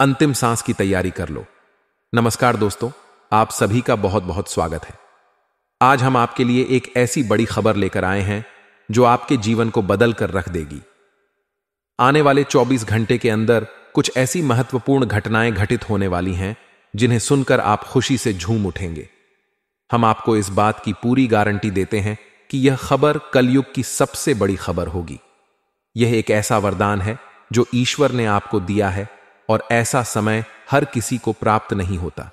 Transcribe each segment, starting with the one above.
अंतिम सांस की तैयारी कर लो। नमस्कार दोस्तों, आप सभी का बहुत बहुत स्वागत है। आज हम आपके लिए एक ऐसी बड़ी खबर लेकर आए हैं जो आपके जीवन को बदल कर रख देगी। आने वाले 24 घंटे के अंदर कुछ ऐसी महत्वपूर्ण घटनाएं घटित होने वाली हैं जिन्हें सुनकर आप खुशी से झूम उठेंगे। हम आपको इस बात की पूरी गारंटी देते हैं कि यह खबर कलयुग की सबसे बड़ी खबर होगी। यह एक ऐसा वरदान है जो ईश्वर ने आपको दिया है और ऐसा समय हर किसी को प्राप्त नहीं होता।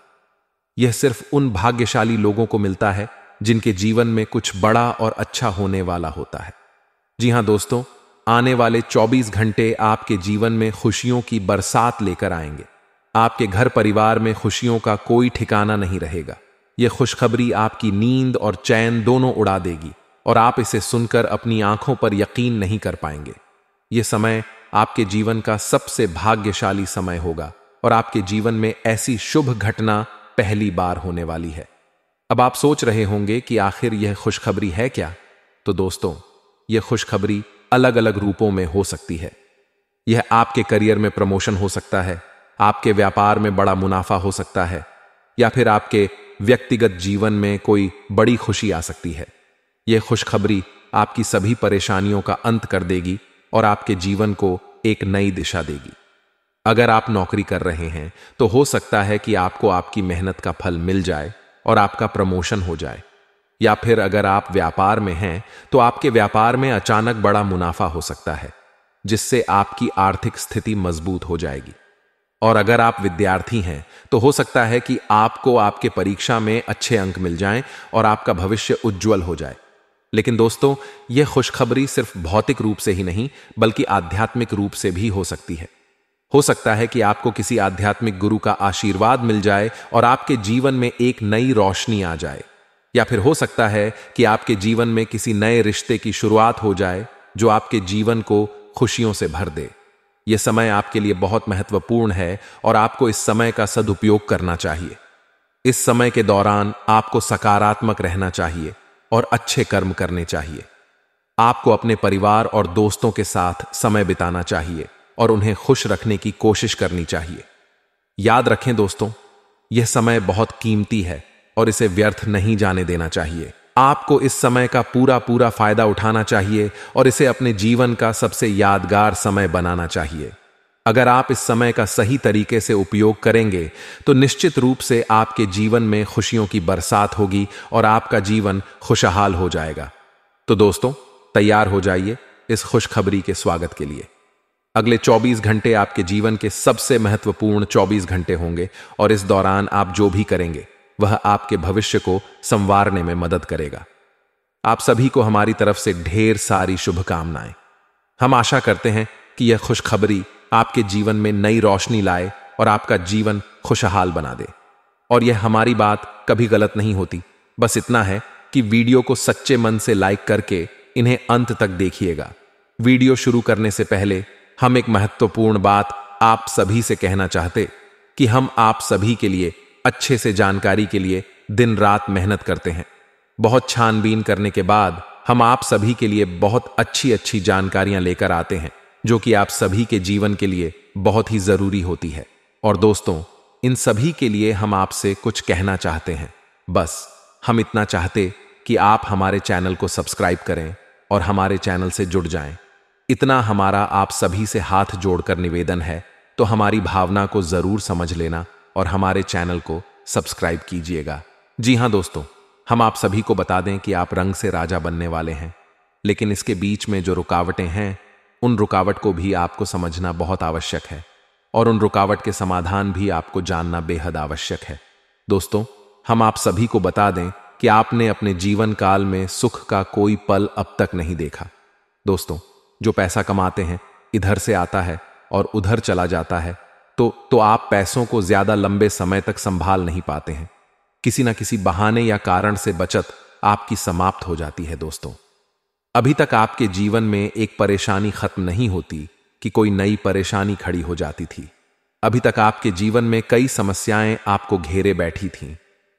यह सिर्फ उन भाग्यशाली लोगों को मिलता है जिनके जीवन में कुछ बड़ा और अच्छा होने वाला होता है। जी हां दोस्तों, आने वाले 24 घंटे आपके जीवन में खुशियों की बरसात लेकर आएंगे। आपके घर परिवार में खुशियों का कोई ठिकाना नहीं रहेगा। यह खुशखबरी आपकी नींद और चैन दोनों उड़ा देगी और आप इसे सुनकर अपनी आंखों पर यकीन नहीं कर पाएंगे। यह समय आपके जीवन का सबसे भाग्यशाली समय होगा और आपके जीवन में ऐसी शुभ घटना पहली बार होने वाली है। अब आप सोच रहे होंगे कि आखिर यह खुशखबरी है क्या? तो दोस्तों, यह खुशखबरी अलग अलग रूपों में हो सकती है। यह आपके करियर में प्रमोशन हो सकता है, आपके व्यापार में बड़ा मुनाफा हो सकता है, या फिर आपके व्यक्तिगत जीवन में कोई बड़ी खुशी आ सकती है। यह खुशखबरी आपकी सभी परेशानियों का अंत कर देगी और आपके जीवन को एक नई दिशा देगी। अगर आप नौकरी कर रहे हैं तो हो सकता है कि आपको आपकी मेहनत का फल मिल जाए और आपका प्रमोशन हो जाए, या फिर अगर आप व्यापार में हैं तो आपके व्यापार में अचानक बड़ा मुनाफा हो सकता है जिससे आपकी आर्थिक स्थिति मजबूत हो जाएगी। और अगर आप विद्यार्थी हैं तो हो सकता है कि आपको आपके परीक्षा में अच्छे अंक मिल जाएं और आपका भविष्य उज्जवल हो जाए। लेकिन दोस्तों, यह खुशखबरी सिर्फ भौतिक रूप से ही नहीं बल्कि आध्यात्मिक रूप से भी हो सकती है। हो सकता है कि आपको किसी आध्यात्मिक गुरु का आशीर्वाद मिल जाए और आपके जीवन में एक नई रोशनी आ जाए, या फिर हो सकता है कि आपके जीवन में किसी नए रिश्ते की शुरुआत हो जाए जो आपके जीवन को खुशियों से भर दे। यह समय आपके लिए बहुत महत्वपूर्ण है और आपको इस समय का सदुपयोग करना चाहिए। इस समय के दौरान आपको सकारात्मक रहना चाहिए और अच्छे कर्म करने चाहिए। आपको अपने परिवार और दोस्तों के साथ समय बिताना चाहिए और उन्हें खुश रखने की कोशिश करनी चाहिए। याद रखें दोस्तों, यह समय बहुत कीमती है और इसे व्यर्थ नहीं जाने देना चाहिए। आपको इस समय का पूरा फायदा उठाना चाहिए और इसे अपने जीवन का सबसे यादगार समय बनाना चाहिए। अगर आप इस समय का सही तरीके से उपयोग करेंगे तो निश्चित रूप से आपके जीवन में खुशियों की बरसात होगी और आपका जीवन खुशहाल हो जाएगा। तो दोस्तों, तैयार हो जाइए इस खुशखबरी के स्वागत के लिए। अगले 24 घंटे आपके जीवन के सबसे महत्वपूर्ण 24 घंटे होंगे और इस दौरान आप जो भी करेंगे वह आपके भविष्य को संवारने में मदद करेगा। आप सभी को हमारी तरफ से ढेर सारी शुभकामनाएं। हम आशा करते हैं कि यह खुशखबरी आपके जीवन में नई रोशनी लाए और आपका जीवन खुशहाल बना दे। और यह हमारी बात कभी गलत नहीं होती। बस इतना है कि वीडियो को सच्चे मन से लाइक करके इन्हें अंत तक देखिएगा। वीडियो शुरू करने से पहले हम एक महत्वपूर्ण बात आप सभी से कहना चाहते कि हम आप सभी के लिए अच्छे से जानकारी के लिए दिन रात मेहनत करते हैं। बहुत छानबीन करने के बाद हम आप सभी के लिए बहुत अच्छी जानकारियां लेकर आते हैं जो कि आप सभी के जीवन के लिए बहुत ही जरूरी होती है। और दोस्तों, इन सभी के लिए हम आपसे कुछ कहना चाहते हैं। बस हम इतना चाहते कि आप हमारे चैनल को सब्सक्राइब करें और हमारे चैनल से जुड़ जाएं। इतना हमारा आप सभी से हाथ जोड़कर निवेदन है, तो हमारी भावना को जरूर समझ लेना और हमारे चैनल को सब्सक्राइब कीजिएगा। जी हां दोस्तों, हम आप सभी को बता दें कि आप रंग से राजा बनने वाले हैं, लेकिन इसके बीच में जो रुकावटें हैं उन रुकावट को भी आपको समझना बहुत आवश्यक है और उन रुकावट के समाधान भी आपको जानना बेहद आवश्यक है। दोस्तों, हम आप सभी को बता दें कि आपने अपने जीवन काल में सुख का कोई पल अब तक नहीं देखा। दोस्तों, जो पैसा कमाते हैं इधर से आता है और उधर चला जाता है, तो आप पैसों को ज्यादा लंबे समय तक संभाल नहीं पाते हैं। किसी ना किसी बहाने या कारण से बचत आपकी समाप्त हो जाती है। दोस्तों, अभी तक आपके जीवन में एक परेशानी खत्म नहीं होती कि कोई नई परेशानी खड़ी हो जाती थी। अभी तक आपके जीवन में कई समस्याएं आपको घेरे बैठी थीं।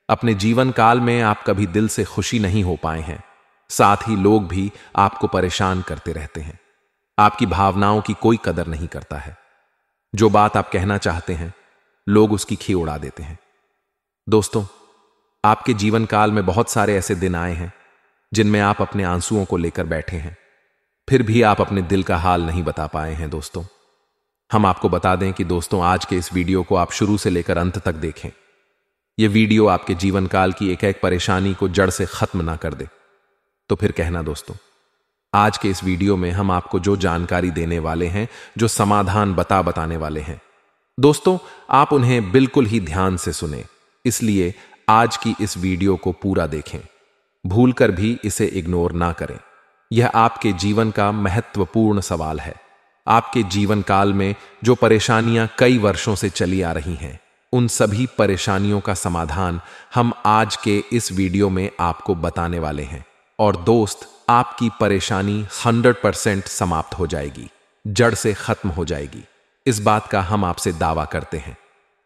अपने जीवन काल में आप कभी दिल से खुशी नहीं हो पाए हैं। साथ ही लोग भी आपको परेशान करते रहते हैं। आपकी भावनाओं की कोई कदर नहीं करता है। जो बात आप कहना चाहते हैं लोग उसकी खी उड़ा देते हैं। दोस्तों, आपके जीवन काल में बहुत सारे ऐसे दिन आए हैं जिनमें आप अपने आंसुओं को लेकर बैठे हैं, फिर भी आप अपने दिल का हाल नहीं बता पाए हैं। दोस्तों, हम आपको बता दें कि दोस्तों, आज के इस वीडियो को आप शुरू से लेकर अंत तक देखें। यह वीडियो आपके जीवन काल की एक एक परेशानी को जड़ से खत्म ना कर दे तो फिर कहना। दोस्तों, आज के इस वीडियो में हम आपको जो जानकारी देने वाले हैं, जो समाधान बताने वाले हैं, दोस्तों, आप उन्हें बिल्कुल ही ध्यान से सुने। इसलिए आज की इस वीडियो को पूरा देखें, भूलकर भी इसे इग्नोर ना करें। यह आपके जीवन का महत्वपूर्ण सवाल है। आपके जीवन काल में जो परेशानियां कई वर्षों से चली आ रही हैं, उन सभी परेशानियों का समाधान हम आज के इस वीडियो में आपको बताने वाले हैं। और दोस्त, आपकी परेशानी 100% समाप्त हो जाएगी, जड़ से खत्म हो जाएगी। इस बात का हम आपसे दावा करते हैं।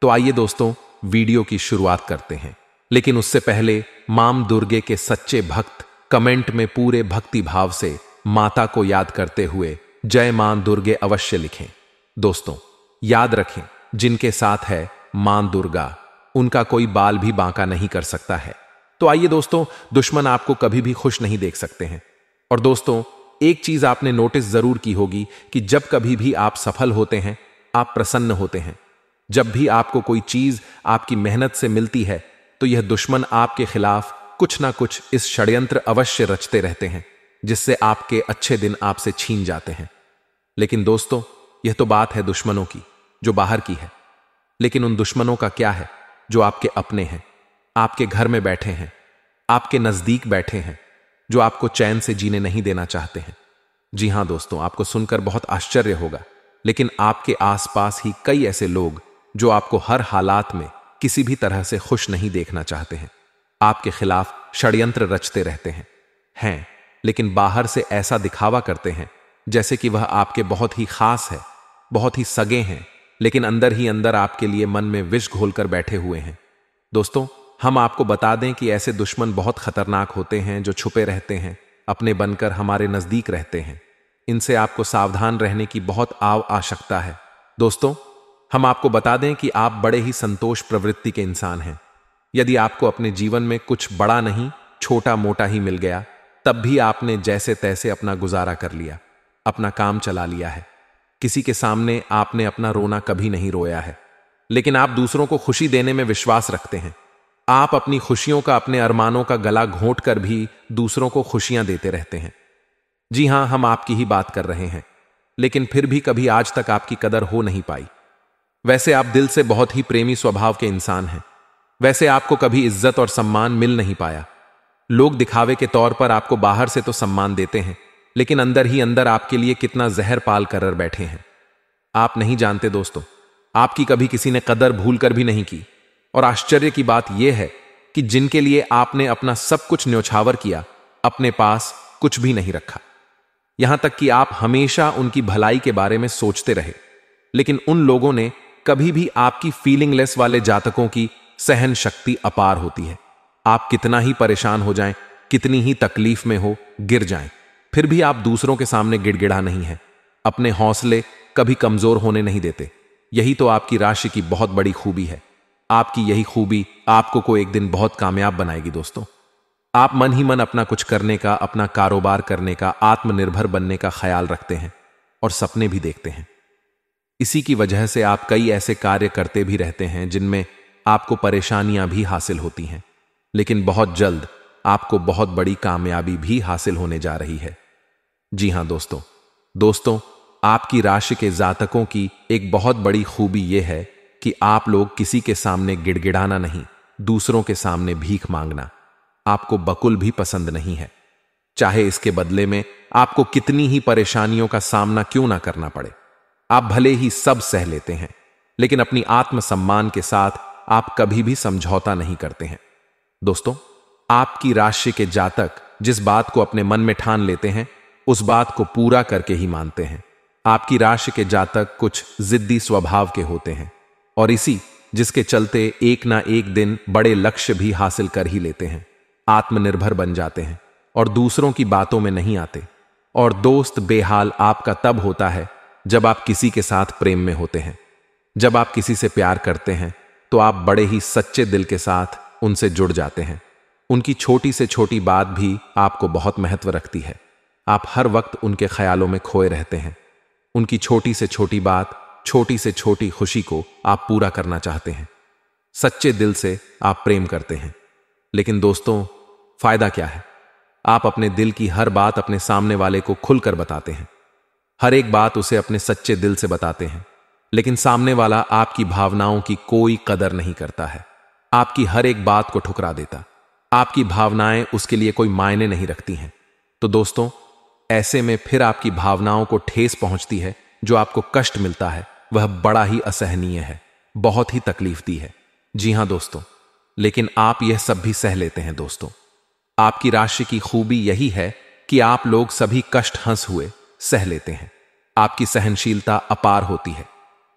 तो आइए दोस्तों, वीडियो की शुरुआत करते हैं। लेकिन उससे पहले मां दुर्गे के सच्चे भक्त कमेंट में पूरे भक्ति भाव से माता को याद करते हुए जय मां दुर्गे अवश्य लिखें। दोस्तों, याद रखें, जिनके साथ है मां दुर्गा, उनका कोई बाल भी बांका नहीं कर सकता है। तो आइए दोस्तों, दुश्मन आपको कभी भी खुश नहीं देख सकते हैं। और दोस्तों, एक चीज आपने नोटिस जरूर की होगी कि जब कभी भी आप सफल होते हैं, आप प्रसन्न होते हैं। जब भी आपको कोई चीज आपकी मेहनत से मिलती है, तो यह दुश्मन आपके खिलाफ कुछ ना कुछ इस षड्यंत्र अवश्य रचते रहते हैं, जिससे आपके अच्छे दिन आपसे छीन जाते हैं। लेकिन दोस्तों, यह तो बात है दुश्मनों की, जो बाहर की है। लेकिन उन दुश्मनों का क्या है जो आपके अपने हैं, आपके घर में बैठे हैं, आपके नजदीक बैठे हैं, जो आपको चैन से जीने नहीं देना चाहते हैं। जी हां दोस्तों, आपको सुनकर बहुत आश्चर्य होगा, लेकिन आपके आसपास ही कई ऐसे लोग जो आपको हर हालात में किसी भी तरह से खुश नहीं देखना चाहते हैं, आपके खिलाफ षड्यंत्र रचते रहते हैं, लेकिन बाहर से ऐसा दिखावा करते हैं जैसे कि वह आपके बहुत ही खास है, बहुत ही सगे हैं, लेकिन अंदर ही अंदर आपके लिए मन में विष घोलकर बैठे हुए हैं। दोस्तों, हम आपको बता दें कि ऐसे दुश्मन बहुत खतरनाक होते हैं, जो छुपे रहते हैं, अपने बनकर हमारे नजदीक रहते हैं। इनसे आपको सावधान रहने की बहुत आवश्यकता है। दोस्तों, हम आपको बता दें कि आप बड़े ही संतोष प्रवृत्ति के इंसान हैं। यदि आपको अपने जीवन में कुछ बड़ा नहीं, छोटा मोटा ही मिल गया, तब भी आपने जैसे तैसे अपना गुजारा कर लिया, अपना काम चला लिया है। किसी के सामने आपने अपना रोना कभी नहीं रोया है। लेकिन आप दूसरों को खुशी देने में विश्वास रखते हैं। आप अपनी खुशियों का, अपने अरमानों का गला घोंट कर भी दूसरों को खुशियां देते रहते हैं। जी हां, हम आपकी ही बात कर रहे हैं। लेकिन फिर भी कभी आज तक आपकी कदर हो नहीं पाई। वैसे आप दिल से बहुत ही प्रेमी स्वभाव के इंसान हैं। वैसे आपको कभी इज्जत और सम्मान मिल नहीं पाया। लोग दिखावे के तौर पर आपको बाहर से तो सम्मान देते हैं, लेकिन अंदर ही अंदर आपके लिए कितना जहर पाल कर बैठे हैं, आप नहीं जानते। दोस्तों, आपकी कभी किसी ने कदर भूल कर भी नहीं की। और आश्चर्य की बात यह है कि जिनके लिए आपने अपना सब कुछ न्योछावर किया, अपने पास कुछ भी नहीं रखा। यहां तक कि आप हमेशा उनकी भलाई के बारे में सोचते रहे, लेकिन उन लोगों ने कभी भी आपकी फीलिंगलेस वाले जातकों की सहन शक्ति अपार होती है। आप कितना ही परेशान हो जाएं, कितनी ही तकलीफ में हो, गिर जाएं, फिर भी आप दूसरों के सामने गिड़गिड़ा नहीं है, अपने हौसले कभी कमजोर होने नहीं देते। यही तो आपकी राशि की बहुत बड़ी खूबी है। आपकी यही खूबी आपको को एक दिन बहुत कामयाब बनाएगी। दोस्तों, आप मन ही मन अपना कुछ करने का, अपना कारोबार करने का, आत्मनिर्भर बनने का ख्याल रखते हैं और सपने भी देखते हैं। इसी की वजह से आप कई ऐसे कार्य करते भी रहते हैं जिनमें आपको परेशानियां भी हासिल होती हैं, लेकिन बहुत जल्द आपको बहुत बड़ी कामयाबी भी हासिल होने जा रही है। जी हां दोस्तों, आपकी राशि के जातकों की एक बहुत बड़ी खूबी यह है कि आप लोग किसी के सामने गिड़गिड़ाना नहीं, दूसरों के सामने भीख मांगना आपको बकुल भी पसंद नहीं है। चाहे इसके बदले में आपको कितनी ही परेशानियों का सामना क्यों ना करना पड़े, आप भले ही सब सह लेते हैं, लेकिन अपनी आत्मसम्मान के साथ आप कभी भी समझौता नहीं करते हैं। दोस्तों, आपकी राशि के जातक जिस बात को अपने मन में ठान लेते हैं, उस बात को पूरा करके ही मानते हैं। आपकी राशि के जातक कुछ जिद्दी स्वभाव के होते हैं, और इसी जिसके चलते एक ना एक दिन बड़े लक्ष्य भी हासिल कर ही लेते हैं, आत्मनिर्भर बन जाते हैं और दूसरों की बातों में नहीं आते। और दोस्त, बेहाल आपका तब होता है जब आप किसी के साथ प्रेम में होते हैं, जब आप किसी से प्यार करते हैं तो आप बड़े ही सच्चे दिल के साथ उनसे जुड़ जाते हैं। उनकी छोटी से छोटी बात भी आपको बहुत महत्व रखती है। आप हर वक्त उनके ख्यालों में खोए रहते हैं। उनकी छोटी से छोटी बात, छोटी से छोटी खुशी को आप पूरा करना चाहते हैं। सच्चे दिल से आप प्रेम करते हैं। लेकिन दोस्तों, फायदा क्या है? आप अपने दिल की हर बात अपने सामने वाले को खुलकर बताते हैं। हर एक बात उसे अपने सच्चे दिल से बताते हैं, लेकिन सामने वाला आपकी भावनाओं की कोई कदर नहीं करता है। आपकी हर एक बात को ठुकरा देता। आपकी भावनाएं उसके लिए कोई मायने नहीं रखती हैं। तो दोस्तों, ऐसे में फिर आपकी भावनाओं को ठेस पहुंचती है। जो आपको कष्ट मिलता है वह बड़ा ही असहनीय है, बहुत ही तकलीफदेह है। जी हां दोस्तों, लेकिन आप यह सब भी सह लेते हैं। दोस्तों, आपकी राशि की खूबी यही है कि आप लोग सभी कष्ट हंस हुए सह लेते हैं। आपकी सहनशीलता अपार होती है।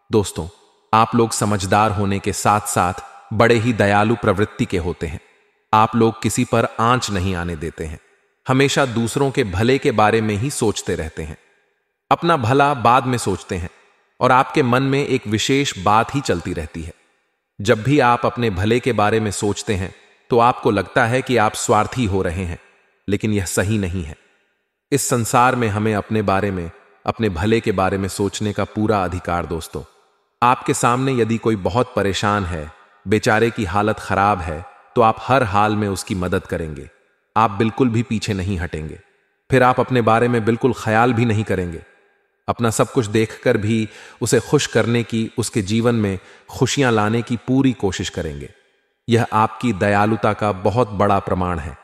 दोस्तों, आप लोग समझदार होने के साथ साथ बड़े ही दयालु प्रवृत्ति के होते हैं। आप लोग किसी पर आंच नहीं आने देते हैं। हमेशा दूसरों के भले के बारे में ही सोचते रहते हैं। अपना भला बाद में सोचते हैं और आपके मन में एक विशेष बात ही चलती रहती है। जब भी आप अपने भले के बारे में सोचते हैं तो आपको लगता है कि आप स्वार्थी हो रहे हैं, लेकिन यह सही नहीं है। इस संसार में हमें अपने बारे में, अपने भले के बारे में सोचने का पूरा अधिकार। दोस्तों, आपके सामने यदि कोई बहुत परेशान है, बेचारे की हालत खराब है, तो आप हर हाल में उसकी मदद करेंगे। आप बिल्कुल भी पीछे नहीं हटेंगे। फिर आप अपने बारे में बिल्कुल ख्याल भी नहीं करेंगे। अपना सब कुछ देखकर भी उसे खुश करने की, उसके जीवन में खुशियां लाने की पूरी कोशिश करेंगे। यह आपकी दयालुता का बहुत बड़ा प्रमाण है।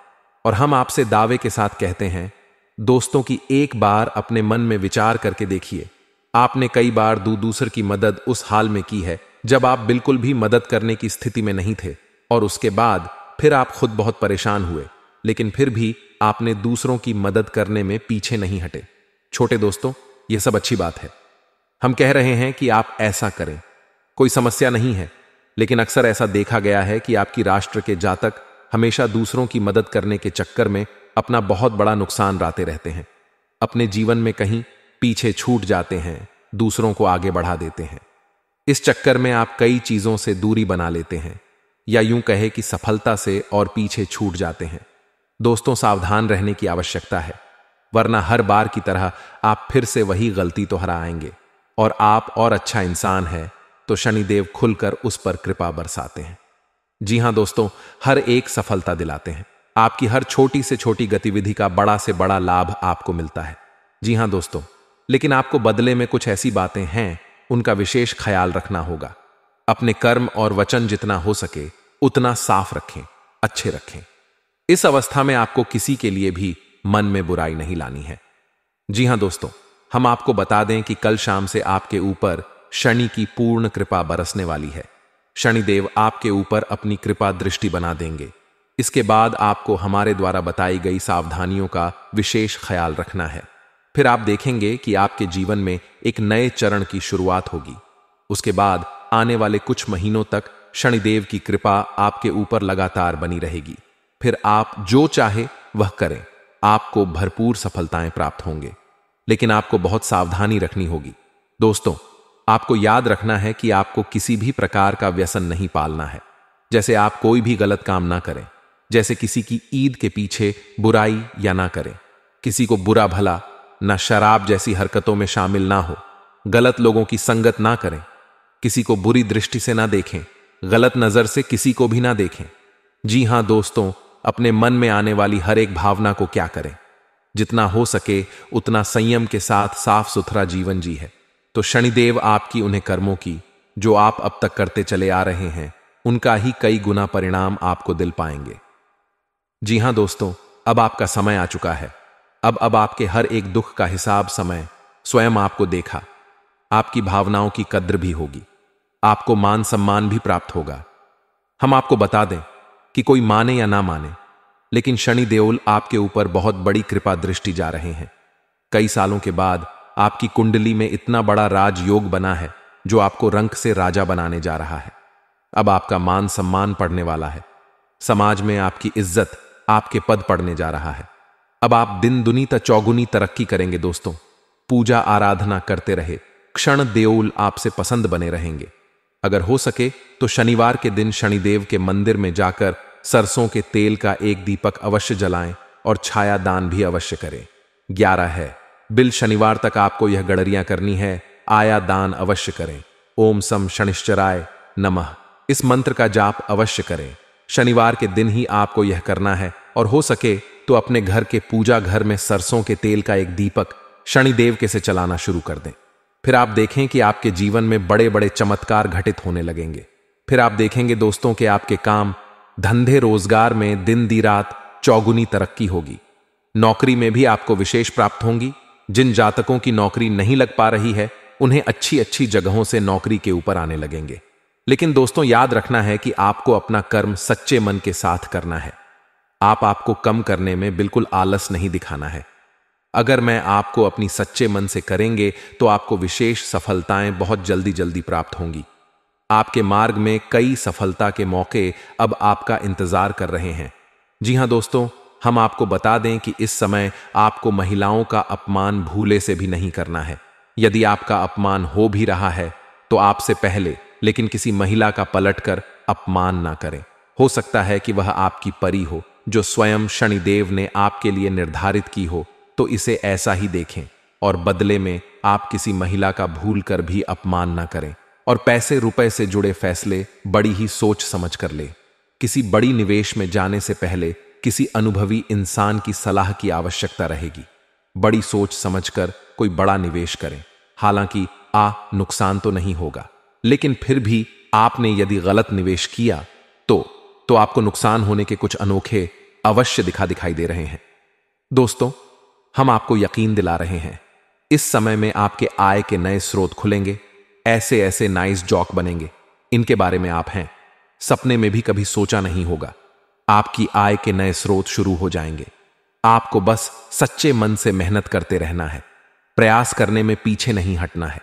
और हम आपसे दावे के साथ कहते हैं दोस्तों कि एक बार अपने मन में विचार करके देखिए, आपने कई बार दूसर की मदद उस हाल में की है जब आप बिल्कुल भी मदद करने की स्थिति में नहीं थे, और उसके बाद फिर आप खुद बहुत परेशान हुए, लेकिन फिर भी आपने दूसरों की मदद करने में पीछे नहीं हटे। छोटे दोस्तों, यह सब अच्छी बात है। हम कह रहे हैं कि आप ऐसा करें, कोई समस्या नहीं है। लेकिन अक्सर ऐसा देखा गया है कि आपकी राष्ट्र के जातक हमेशा दूसरों की मदद करने के चक्कर में अपना बहुत बड़ा नुकसान लाते रहते हैं। अपने जीवन में कहीं पीछे छूट जाते हैं, दूसरों को आगे बढ़ा देते हैं। इस चक्कर में आप कई चीजों से दूरी बना लेते हैं, या यूं कहे कि सफलता से और पीछे छूट जाते हैं। दोस्तों, सावधान रहने की आवश्यकता है, वरना हर बार की तरह आप फिर से वही गलती तो हराएंगे। और आप और अच्छा इंसान है तो शनिदेव खुलकर उस पर कृपा बरसाते हैं। जी हां दोस्तों, हर एक सफलता दिलाते हैं। आपकी हर छोटी से छोटी गतिविधि का बड़ा से बड़ा लाभ आपको मिलता है। जी हां दोस्तों, लेकिन आपको बदले में कुछ ऐसी बातें हैं, उनका विशेष ख्याल रखना होगा। अपने कर्म और वचन जितना हो सके उतना साफ रखें, अच्छे रखें। इस अवस्था में आपको किसी के लिए भी मन में बुराई नहीं लानी है। जी हां दोस्तों, हम आपको बता दें कि कल शाम से आपके ऊपर शनि की पूर्ण कृपा बरसने वाली है। शनिदेव आपके ऊपर अपनी कृपा दृष्टि बना देंगे। इसके बाद आपको हमारे द्वारा बताई गई सावधानियों का विशेष ख्याल रखना है। फिर आप देखेंगे कि आपके जीवन में एक नए चरण की शुरुआत होगी। उसके बाद आने वाले कुछ महीनों तक शनिदेव की कृपा आपके ऊपर लगातार बनी रहेगी। फिर आप जो चाहे वह करें, आपको भरपूर सफलताएं प्राप्त होंगे। लेकिन आपको बहुत सावधानी रखनी होगी। दोस्तों, आपको याद रखना है कि आपको किसी भी प्रकार का व्यसन नहीं पालना है। जैसे आप कोई भी गलत काम ना करें, जैसे किसी की ईद के पीछे बुराई या ना करें, किसी को बुरा भला, ना शराब जैसी हरकतों में शामिल ना हो, गलत लोगों की संगत ना करें, किसी को बुरी दृष्टि से ना देखें, गलत नजर से किसी को भी ना देखें। जी हां दोस्तों, अपने मन में आने वाली हर एक भावना को क्या करें, जितना हो सके उतना संयम के साथ साफ सुथरा जीवन जी है, तो शनिदेव आपकी उन्हें कर्मों की जो आप अब तक करते चले आ रहे हैं, उनका ही कई गुना परिणाम आपको दिल पाएंगे। जी हां दोस्तों, अब आपका समय आ चुका है। अब आपके हर एक दुख का हिसाब समय स्वयं आपको देखा। आपकी भावनाओं की कद्र भी होगी, आपको मान सम्मान भी प्राप्त होगा। हम आपको बता दें कि कोई माने या ना माने, लेकिन शनि देओल आपके ऊपर बहुत बड़ी कृपा दृष्टि जा रहे हैं। कई सालों के बाद आपकी कुंडली में इतना बड़ा राजयोग बना है जो आपको रंक से राजा बनाने जा रहा है। अब आपका मान सम्मान पड़ने वाला है। समाज में आपकी इज्जत, आपके पद पड़ने जा रहा है। अब आप दिन दुनी त चौगुनी तरक्की करेंगे। दोस्तों, पूजा आराधना करते रहे क्षण देओल आपसे पसंद बने रहेंगे। अगर हो सके तो शनिवार के दिन शनिदेव के मंदिर में जाकर सरसों के तेल का एक दीपक अवश्य जलाएं और छाया दान भी अवश्य करें। 11 है, बिल शनिवार तक आपको यह गड़रियां करनी है, आया दान अवश्य करें। ओम सम शनिश्चराय नमः इस मंत्र का जाप अवश्य करें। शनिवार के दिन ही आपको यह करना है और हो सके तो अपने घर के पूजा घर में सरसों के तेल का एक दीपक शनिदेव के से चलाना शुरू कर दें। फिर आप देखें कि आपके जीवन में बड़े बड़े चमत्कार घटित होने लगेंगे। फिर आप देखेंगे दोस्तों कि आपके काम धंधे रोजगार में दिन दी रात चौगुनी तरक्की होगी। नौकरी में भी आपको विशेष प्राप्त होंगी। जिन जातकों की नौकरी नहीं लग पा रही है उन्हें अच्छी अच्छी जगहों से नौकरी के ऊपर आने लगेंगे। लेकिन दोस्तों याद रखना है कि आपको अपना कर्म सच्चे मन के साथ करना है। आपको कम करने में बिल्कुल आलस नहीं दिखाना है। अगर मैं आपको अपनी सच्चे मन से करेंगे तो आपको विशेष सफलताएं बहुत जल्दी जल्दी प्राप्त होंगी। आपके मार्ग में कई सफलता के मौके अब आपका इंतजार कर रहे हैं। जी हां दोस्तों, हम आपको बता दें कि इस समय आपको महिलाओं का अपमान भूले से भी नहीं करना है। यदि आपका अपमान हो भी रहा है तो आपसे पहले लेकिन किसी महिला का पलटकर अपमान ना करें। हो सकता है कि वह आपकी परी हो जो स्वयं शनिदेव ने आपके लिए निर्धारित की हो, तो इसे ऐसा ही देखें और बदले में आप किसी महिला का भूल कर भी अपमान ना करें। और पैसे रुपए से जुड़े फैसले बड़ी ही सोच समझ कर ले। किसी बड़ी निवेश में जाने से पहले किसी अनुभवी इंसान की सलाह की आवश्यकता रहेगी। बड़ी सोच समझकर कोई बड़ा निवेश करें। हालांकि नुकसान तो नहीं होगा, लेकिन फिर भी आपने यदि गलत निवेश किया तो आपको नुकसान होने के कुछ अनोखे अवश्य दिखाई दे रहे हैं। दोस्तों, हम आपको यकीन दिला रहे हैं, इस समय में आपके आय के नए स्रोत खुलेंगे। ऐसे ऐसे नाइस जॉक बनेंगे, इनके बारे में आप हैं सपने में भी कभी सोचा नहीं होगा। आपकी आय के नए स्रोत शुरू हो जाएंगे। आपको बस सच्चे मन से मेहनत करते रहना है, प्रयास करने में पीछे नहीं हटना है।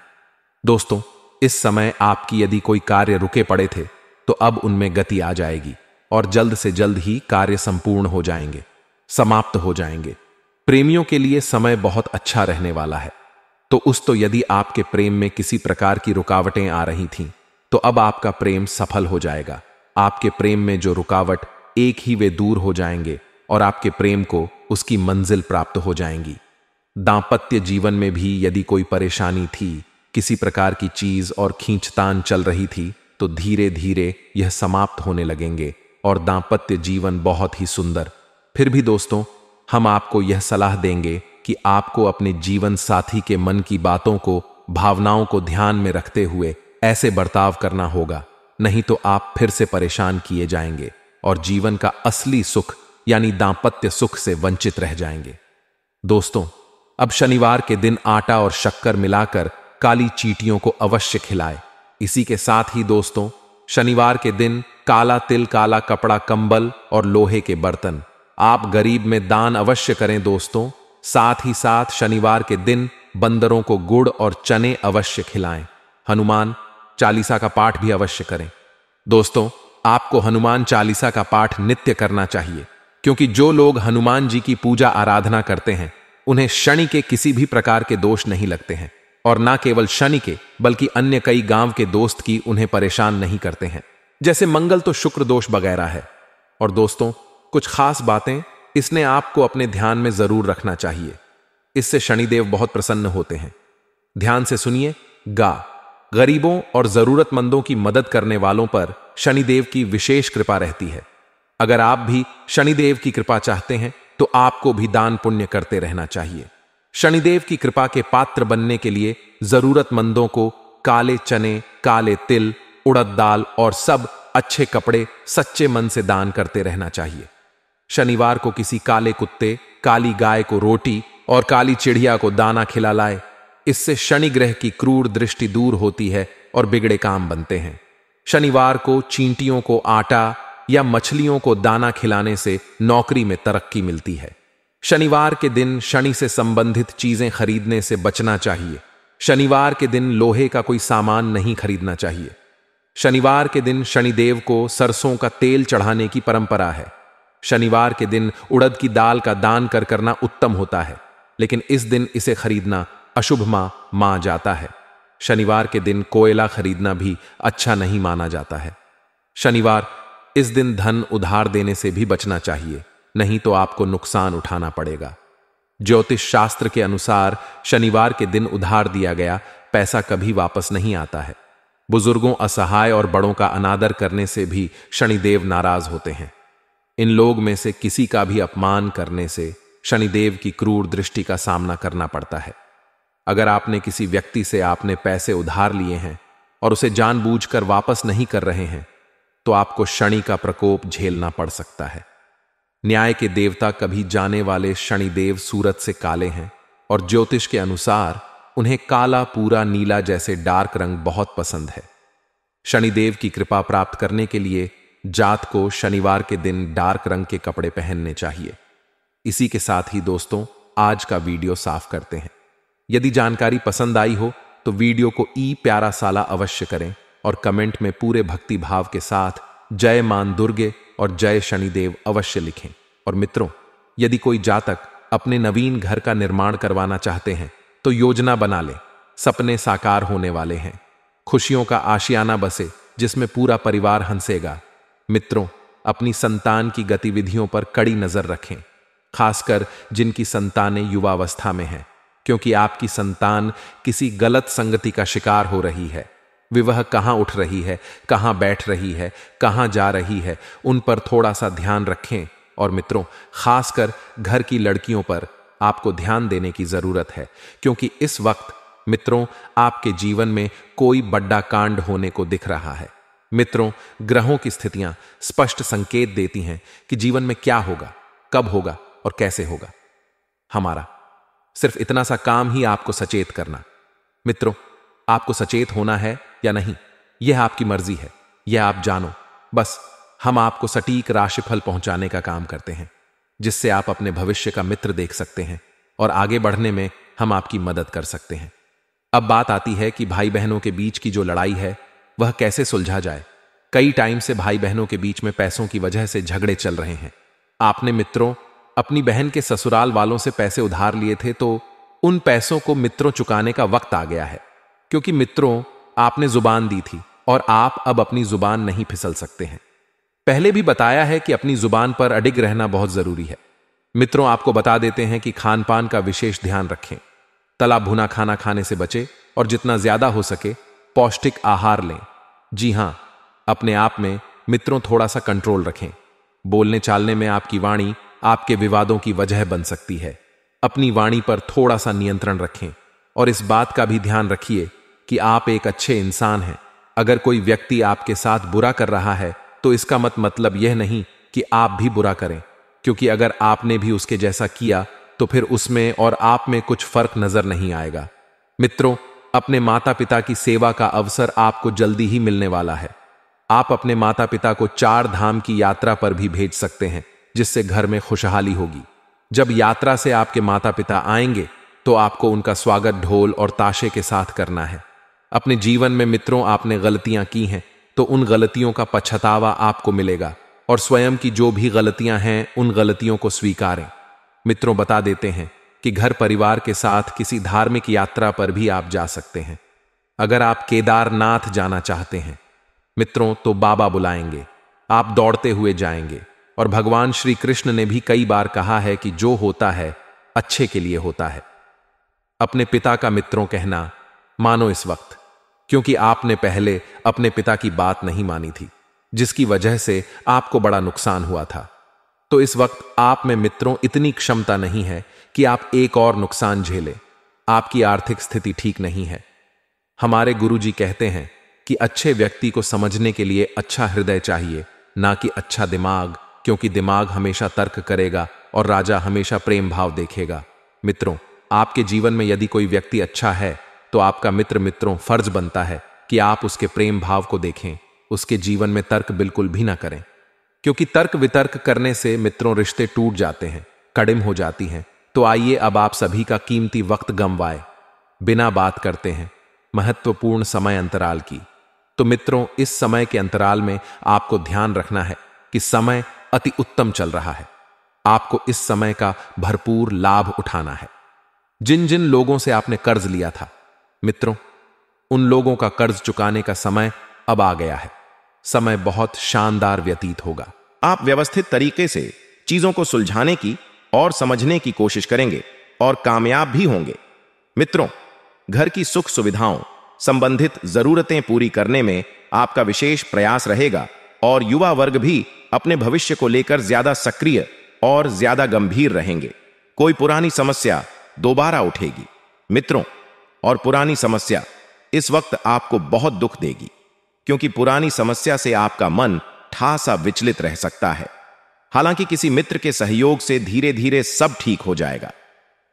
दोस्तों, इस समय आपकी यदि कोई कार्य रुके पड़े थे तो अब उनमें गति आ जाएगी और जल्द से जल्द ही कार्य संपूर्ण हो जाएंगे, समाप्त हो जाएंगे। प्रेमियों के लिए समय बहुत अच्छा रहने वाला है। तो यदि आपके प्रेम में किसी प्रकार की रुकावटें आ रही थीं तो अब आपका प्रेम सफल हो जाएगा। आपके प्रेम में जो रुकावट एक ही वे दूर हो जाएंगे और आपके प्रेम को उसकी मंजिल प्राप्त हो जाएंगी। दांपत्य जीवन में भी यदि कोई परेशानी थी, किसी प्रकार की चीज और खींचतान चल रही थी, तो धीरे धीरे यह समाप्त होने लगेंगे और दांपत्य जीवन बहुत ही सुंदर। फिर भी दोस्तों, हम आपको यह सलाह देंगे कि आपको अपने जीवन साथी के मन की बातों को, भावनाओं को ध्यान में रखते हुए ऐसे बर्ताव करना होगा, नहीं तो आप फिर से परेशान किए जाएंगे और जीवन का असली सुख यानी दांपत्य सुख से वंचित रह जाएंगे। दोस्तों, अब शनिवार के दिन आटा और शक्कर मिलाकर काली चींटियों को अवश्य खिलाएं। इसी के साथ ही दोस्तों, शनिवार के दिन काला तिल, काला कपड़ा, कंबल और लोहे के बर्तन आप गरीब में दान अवश्य करें। दोस्तों, साथ ही साथ शनिवार के दिन बंदरों को गुड़ और चने अवश्य खिलाएं। हनुमान चालीसा का पाठ भी अवश्य करें। दोस्तों, आपको हनुमान चालीसा का पाठ नित्य करना चाहिए, क्योंकि जो लोग हनुमान जी की पूजा आराधना करते हैं उन्हें शनि के किसी भी प्रकार के दोष नहीं लगते हैं, और ना केवल शनि के बल्कि अन्य कई गांव के दोस्त की उन्हें परेशान नहीं करते हैं, जैसे मंगल तो शुक्र दोष वगैरह है। और दोस्तों, कुछ खास बातें इसने आपको अपने ध्यान में जरूर रखना चाहिए, इससे शनिदेव बहुत प्रसन्न होते हैं। ध्यान से सुनिए। गरीबों और जरूरतमंदों की मदद करने वालों पर शनिदेव की विशेष कृपा रहती है। अगर आप भी शनिदेव की कृपा चाहते हैं तो आपको भी दान पुण्य करते रहना चाहिए। शनिदेव की कृपा के पात्र बनने के लिए जरूरतमंदों को काले चने, काले तिल, उड़द दाल और सब अच्छे कपड़े सच्चे मन से दान करते रहना चाहिए। शनिवार को किसी काले कुत्ते, काली गाय को रोटी और काली चिड़िया को दाना खिला लाए। इससे शनि ग्रह की क्रूर दृष्टि दूर होती है और बिगड़े काम बनते हैं। शनिवार को चींटियों को आटा या मछलियों को दाना खिलाने से नौकरी में तरक्की मिलती है। शनिवार के दिन शनि से संबंधित चीजें खरीदने से बचना चाहिए। शनिवार के दिन लोहे का कोई सामान नहीं खरीदना चाहिए। शनिवार के दिन शनिदेव को सरसों का तेल चढ़ाने की परंपरा है। शनिवार के दिन उड़द की दाल का दान करना उत्तम होता है, लेकिन इस दिन इसे खरीदना अशुभ माना जाता है। शनिवार के दिन कोयला खरीदना भी अच्छा नहीं माना जाता है। शनिवार, इस दिन धन उधार देने से भी बचना चाहिए, नहीं तो आपको नुकसान उठाना पड़ेगा। ज्योतिष शास्त्र के अनुसार शनिवार के दिन उधार दिया गया पैसा कभी वापस नहीं आता है। बुजुर्गों, असहाय और बड़ों का अनादर करने से भी शनिदेव नाराज होते हैं। इन लोग में से किसी का भी अपमान करने से शनिदेव की क्रूर दृष्टि का सामना करना पड़ता है। अगर आपने किसी व्यक्ति से आपने पैसे उधार लिए हैं और उसे जानबूझकर वापस नहीं कर रहे हैं, तो आपको शनि का प्रकोप झेलना पड़ सकता है। न्याय के देवता कभी जाने वाले शनिदेव सूरज से काले हैं और ज्योतिष के अनुसार उन्हें काला, पूरा नीला जैसे डार्क रंग बहुत पसंद है। शनिदेव की कृपा प्राप्त करने के लिए जात को शनिवार के दिन डार्क रंग के कपड़े पहनने चाहिए। इसी के साथ ही दोस्तों, आज का वीडियो साफ करते हैं। यदि जानकारी पसंद आई हो तो वीडियो को प्यारा साला अवश्य करें और कमेंट में पूरे भक्ति भाव के साथ जय मान दुर्गे और जय शनिदेव अवश्य लिखें। और मित्रों, यदि कोई जातक अपने नवीन घर का निर्माण करवाना चाहते हैं तो योजना बना लें, सपने साकार होने वाले हैं। खुशियों का आशियाना बसे जिसमें पूरा परिवार हंसेगा। मित्रों, अपनी संतान की गतिविधियों पर कड़ी नजर रखें, खासकर जिनकी संतानें युवावस्था में हैं, क्योंकि आपकी संतान किसी गलत संगति का शिकार हो रही है। वह कहां उठ रही है, कहां बैठ रही है, कहां जा रही है, उन पर थोड़ा सा ध्यान रखें। और मित्रों, खासकर घर की लड़कियों पर आपको ध्यान देने की जरूरत है, क्योंकि इस वक्त मित्रों आपके जीवन में कोई बड़ा कांड होने को दिख रहा है। मित्रों, ग्रहों की स्थितियां स्पष्ट संकेत देती हैं कि जीवन में क्या होगा, कब होगा और कैसे होगा। हमारा सिर्फ इतना सा काम ही आपको सचेत करना। मित्रों, आपको सचेत होना है या नहीं, यह आपकी मर्जी है, यह आप जानो। बस हम आपको सटीक राशिफल पहुंचाने का काम करते हैं, जिससे आप अपने भविष्य का मित्र देख सकते हैं और आगे बढ़ने में हम आपकी मदद कर सकते हैं। अब बात आती है कि भाई बहनों के बीच की जो लड़ाई है वह कैसे सुलझा जाए। कई टाइम से भाई बहनों के बीच में पैसों की वजह से झगड़े चल रहे हैं। आपने मित्रों अपनी बहन के ससुराल वालों से पैसे उधार लिए थे, तो उन पैसों को मित्रों चुकाने का वक्त आ गया है, क्योंकि मित्रों आपने जुबान दी थी और आप अब अपनी जुबान नहीं फिसल सकते हैं। पहले भी बताया है कि अपनी जुबान पर अडिग रहना बहुत जरूरी है। मित्रों, आपको बता देते हैं कि खान पान का विशेष ध्यान रखें। तला भुना खाना खाने से बचें और जितना ज्यादा हो सके पौष्टिक आहार लें। जी हां, अपने आप में मित्रों थोड़ा सा कंट्रोल रखें। बोलने चालने में आपकी वाणी आपके विवादों की वजह बन सकती है। अपनी वाणी पर थोड़ा सा नियंत्रण रखें और इस बात का भी ध्यान रखिए कि आप एक अच्छे इंसान हैं। अगर कोई व्यक्ति आपके साथ बुरा कर रहा है तो इसका मतलब यह नहीं कि आप भी बुरा करें, क्योंकि अगर आपने भी उसके जैसा किया तो फिर उसमें और आप में कुछ फर्क नजर नहीं आएगा। मित्रों, अपने माता पिता की सेवा का अवसर आपको जल्दी ही मिलने वाला है। आप अपने माता पिता को 4 धाम की यात्रा पर भी भेज सकते हैं, जिससे घर में खुशहाली होगी। जब यात्रा से आपके माता पिता आएंगे तो आपको उनका स्वागत ढोल और ताशे के साथ करना है। अपने जीवन में मित्रों आपने गलतियां की हैं तो उन गलतियों का पछतावा आपको मिलेगा और स्वयं की जो भी गलतियां हैं उन गलतियों को स्वीकारें। मित्रों, बता देते हैं कि घर परिवार के साथ किसी धार्मिक यात्रा पर भी आप जा सकते हैं। अगर आप केदारनाथ जाना चाहते हैं मित्रों तो बाबा बुलाएंगे, आप दौड़ते हुए जाएंगे। और भगवान श्री कृष्ण ने भी कई बार कहा है कि जो होता है अच्छे के लिए होता है। अपने पिता का मित्रों कहना मानो इस वक्त, क्योंकि आपने पहले अपने पिता की बात नहीं मानी थी, जिसकी वजह से आपको बड़ा नुकसान हुआ था। तो इस वक्त आप में मित्रों इतनी क्षमता नहीं है कि आप एक और नुकसान झेलें। आपकी आर्थिक स्थिति ठीक नहीं है। हमारे गुरुजी कहते हैं कि अच्छे व्यक्ति को समझने के लिए अच्छा हृदय चाहिए, ना कि अच्छा दिमाग, क्योंकि दिमाग हमेशा तर्क करेगा और राजा हमेशा प्रेम भाव देखेगा। मित्रों, आपके जीवन में यदि कोई व्यक्ति अच्छा है तो आपका मित्रों फर्ज बनता है कि आप उसके प्रेम भाव को देखें, उसके जीवन में तर्क बिल्कुल भी ना करें, क्योंकि तर्क वितर्क करने से मित्रों रिश्ते टूट जाते हैं, कड़िम हो जाती हैं। तो आइए अब आप सभी का कीमती वक्त गंवाए बिना बात करते हैं महत्वपूर्ण समय अंतराल की। तो मित्रों, इस समय के अंतराल में आपको ध्यान रखना है कि समय अति उत्तम चल रहा है। आपको इस समय का भरपूर लाभ उठाना है। जिन जिन लोगों से आपने कर्ज लिया था मित्रों, उन लोगों का कर्ज चुकाने का समय अब आ गया है। समय बहुत शानदार व्यतीत होगा। आप व्यवस्थित तरीके से चीजों को सुलझाने की और समझने की कोशिश करेंगे और कामयाब भी होंगे। मित्रों, घर की सुख सुविधाओं संबंधित जरूरतें पूरी करने में आपका विशेष प्रयास रहेगा और युवा वर्ग भी अपने भविष्य को लेकर ज्यादा सक्रिय और ज्यादा गंभीर रहेंगे। कोई पुरानी समस्या दोबारा उठेगी मित्रों, और पुरानी समस्या इस वक्त आपको बहुत दुख देगी, क्योंकि पुरानी समस्या से आपका मन ठासा विचलित रह सकता है। हालांकि किसी मित्र के सहयोग से धीरे धीरे सब ठीक हो जाएगा।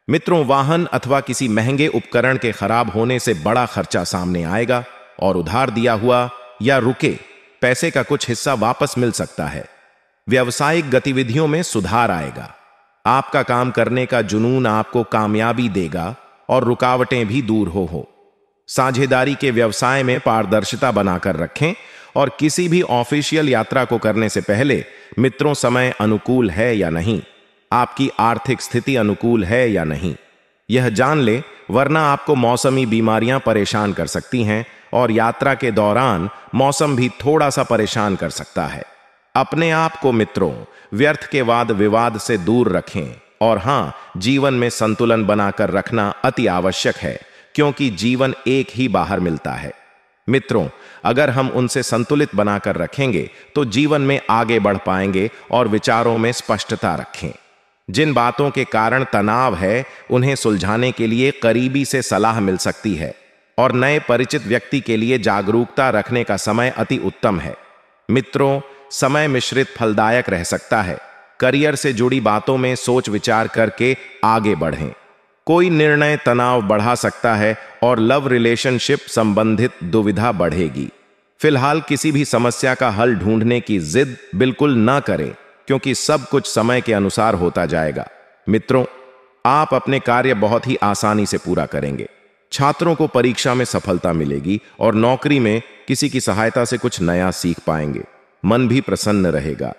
मित्रों, वाहन अथवा किसी महंगे उपकरण के खराब होने से बड़ा खर्चा सामने आएगा और उधार दिया हुआ या रुके पैसे का कुछ हिस्सा वापस मिल सकता है। व्यावसायिक गतिविधियों में सुधार आएगा। आपका काम करने का जुनून आपको कामयाबी देगा और रुकावटें भी दूर हो। साझेदारी के व्यवसाय में पारदर्शिता बनाकर रखें और किसी भी ऑफिशियल यात्रा को करने से पहले मित्रों, समय अनुकूल है या नहीं, आपकी आर्थिक स्थिति अनुकूल है या नहीं, यह जान ले, वरना आपको मौसमी बीमारियां परेशान कर सकती हैं और यात्रा के दौरान मौसम भी थोड़ा सा परेशान कर सकता है। अपने आप को मित्रों व्यर्थ के वाद विवाद से दूर रखें और हां, जीवन में संतुलन बनाकर रखना अति आवश्यक है, क्योंकि जीवन एक ही बाहर मिलता है। मित्रों, अगर हम उनसे संतुलित बनाकर रखेंगे तो जीवन में आगे बढ़ पाएंगे और विचारों में स्पष्टता रखें। जिन बातों के कारण तनाव है, उन्हें सुलझाने के लिए करीबी से सलाह मिल सकती है और नए परिचित व्यक्ति के लिए जागरूकता रखने का समय अति उत्तम है। मित्रों, समय मिश्रित फलदायक रह सकता है। करियर से जुड़ी बातों में सोच विचार करके आगे बढ़ें। कोई निर्णय तनाव बढ़ा सकता है और लव रिलेशनशिप संबंधित दुविधा बढ़ेगी। फिलहाल किसी भी समस्या का हल ढूंढने की जिद बिल्कुल ना करें, क्योंकि सब कुछ समय के अनुसार होता जाएगा। मित्रों, आप अपने कार्य बहुत ही आसानी से पूरा करेंगे। छात्रों को परीक्षा में सफलता मिलेगी और नौकरी में किसी की सहायता से कुछ नया सीख पाएंगे। मन भी प्रसन्न रहेगा।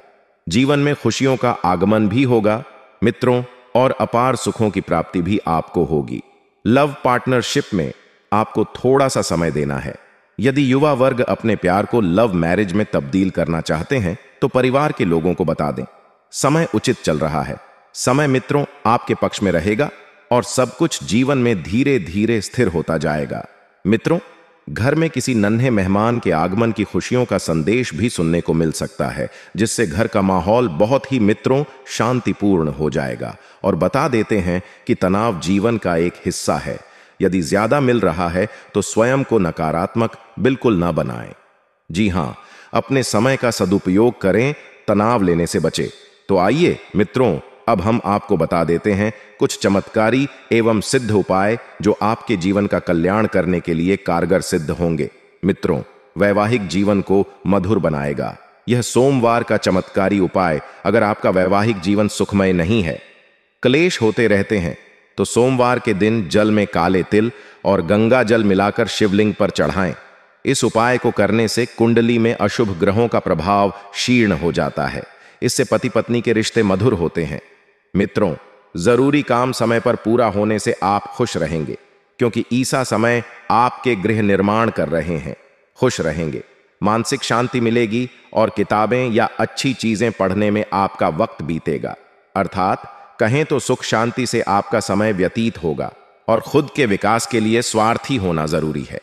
जीवन में खुशियों का आगमन भी होगा मित्रों, और अपार सुखों की प्राप्ति भी आपको होगी। लव पार्टनरशिप में आपको थोड़ा सा समय देना है। यदि युवा वर्ग अपने प्यार को लव मैरिज में तब्दील करना चाहते हैं तो परिवार के लोगों को बता दें। समय उचित चल रहा है। समय मित्रों आपके पक्ष में रहेगा और सब कुछ जीवन में धीरे धीरे स्थिर होता जाएगा। मित्रों, घर में किसी नन्हे मेहमान के आगमन की खुशियों का संदेश भी सुनने को मिल सकता है, जिससे घर का माहौल बहुत ही मित्रों शांतिपूर्ण हो जाएगा। और बता देते हैं कि तनाव जीवन का एक हिस्सा है। यदि ज्यादा मिल रहा है तो स्वयं को नकारात्मक बिल्कुल ना बनाएं। जी हां, अपने समय का सदुपयोग करें, तनाव लेने से बचें। तो आइए मित्रों, अब हम आपको बता देते हैं कुछ चमत्कारी एवं सिद्ध उपाय जो आपके जीवन का कल्याण करने के लिए कारगर सिद्ध होंगे। मित्रों, वैवाहिक जीवन को मधुर बनाएगा यह सोमवार का चमत्कारी उपाय। अगर आपका वैवाहिक जीवन सुखमय नहीं है, क्लेश होते रहते हैं, तो सोमवार के दिन जल में काले तिल और गंगा जल मिलाकर शिवलिंग पर चढ़ाएं। इस उपाय को करने से कुंडली में अशुभ ग्रहों का प्रभाव क्षीण हो जाता है। इससे पति पत्नी के रिश्ते मधुर होते हैं। मित्रों, जरूरी काम समय पर पूरा होने से आप खुश रहेंगे, क्योंकि ईसा समय आपके गृह निर्माण कर रहे हैं। खुश रहेंगे, मानसिक शांति मिलेगी और किताबें या अच्छी चीजें पढ़ने में आपका वक्त बीतेगा। अर्थात कहें तो सुख शांति से आपका समय व्यतीत होगा और खुद के विकास के लिए स्वार्थी होना जरूरी है।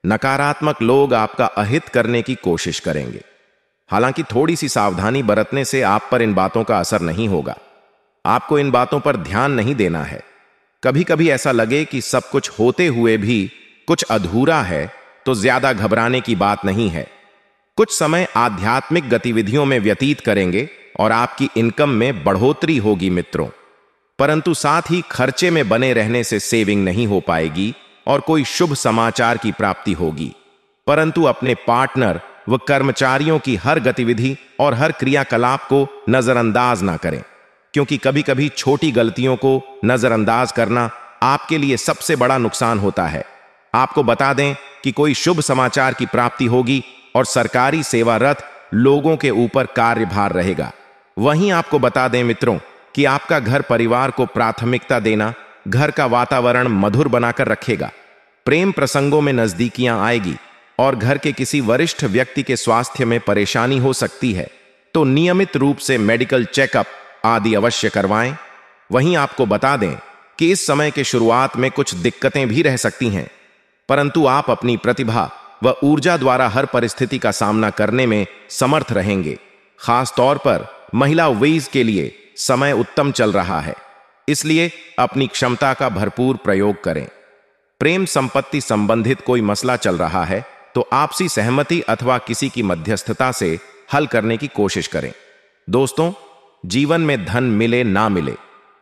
नकारात्मक लोग आपका अहित करने की कोशिश करेंगे। हालांकि थोड़ी सी सावधानी बरतने से आप पर इन बातों का असर नहीं होगा। आपको इन बातों पर ध्यान नहीं देना है। कभी कभी ऐसा लगे कि सब कुछ होते हुए भी कुछ अधूरा है, तो ज्यादा घबराने की बात नहीं है। कुछ समय आध्यात्मिक गतिविधियों में व्यतीत करेंगे और आपकी इनकम में बढ़ोतरी होगी मित्रों। परंतु साथ ही खर्चे में बने रहने से सेविंग नहीं हो पाएगी और कोई शुभ समाचार की प्राप्ति होगी। परंतु अपने पार्टनर व कर्मचारियों की हर गतिविधि और हर क्रियाकलाप को नजरअंदाज ना करें, क्योंकि कभी कभी छोटी गलतियों को नजरअंदाज करना आपके लिए सबसे बड़ा नुकसान होता है। आपको बता दें कि कोई शुभ समाचार की प्राप्ति होगी और सरकारी सेवारत लोगों के ऊपर कार्यभार रहेगा। वहीं आपको बता दें मित्रों कि आपका घर परिवार को प्राथमिकता देना घर का वातावरण मधुर बनाकर रखेगा। प्रेम प्रसंगों में नजदीकियां आएगी और घर के किसी वरिष्ठ व्यक्ति के स्वास्थ्य में परेशानी हो सकती है, तो नियमित रूप से मेडिकल चेकअप आदि अवश्य करवाएं। वहीं आपको बता दें कि इस समय के शुरुआत में कुछ दिक्कतें भी रह सकती हैं, परंतु आप अपनी प्रतिभा व ऊर्जा द्वारा हर परिस्थिति का सामना करने में समर्थ रहेंगे। खास तौर पर महिला वेज के लिए समय उत्तम चल रहा है, इसलिए अपनी क्षमता का भरपूर प्रयोग करें। प्रेम संपत्ति संबंधित कोई मसला चल रहा है तो आपसी सहमति अथवा किसी की मध्यस्थता से हल करने की कोशिश करें। दोस्तों, जीवन में धन मिले ना मिले,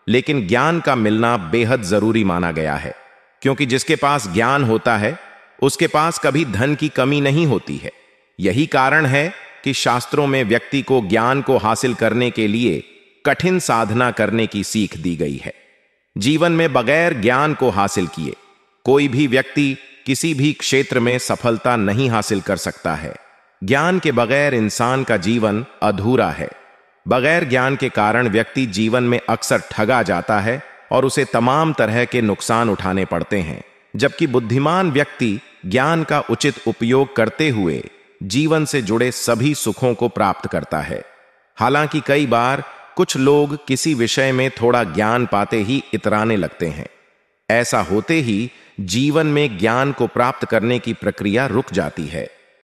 लेकिन ज्ञान का मिलना बेहद जरूरी माना गया है, क्योंकि जिसके पास ज्ञान होता है उसके पास कभी धन की कमी नहीं होती है। यही कारण है कि शास्त्रों में व्यक्ति को ज्ञान को हासिल करने के लिए कठिन साधना करने की सीख दी गई है। जीवन में बगैर ज्ञान को हासिल किए कोई भी व्यक्ति किसी भी क्षेत्र में सफलता नहीं हासिल कर सकता है। ज्ञान के बगैर इंसान का जीवन अधूरा है। बगैर ज्ञान के कारण व्यक्ति जीवन में अक्सर ठगा जाता है और उसे तमाम तरह के नुकसान उठाने पड़ते हैं, जबकि बुद्धिमान व्यक्ति ज्ञान का उचित उपयोग करते हुए जीवन से जुड़े सभी सुखों को प्राप्त करता है। हालांकि कई बार कुछ लोग किसी विषय में थोड़ा ज्ञान पाते ही इतराने लगते हैं। ऐसा होते ही जीवन में ज्ञान को प्राप्त करने की प्रक्रिया रुक जाती है।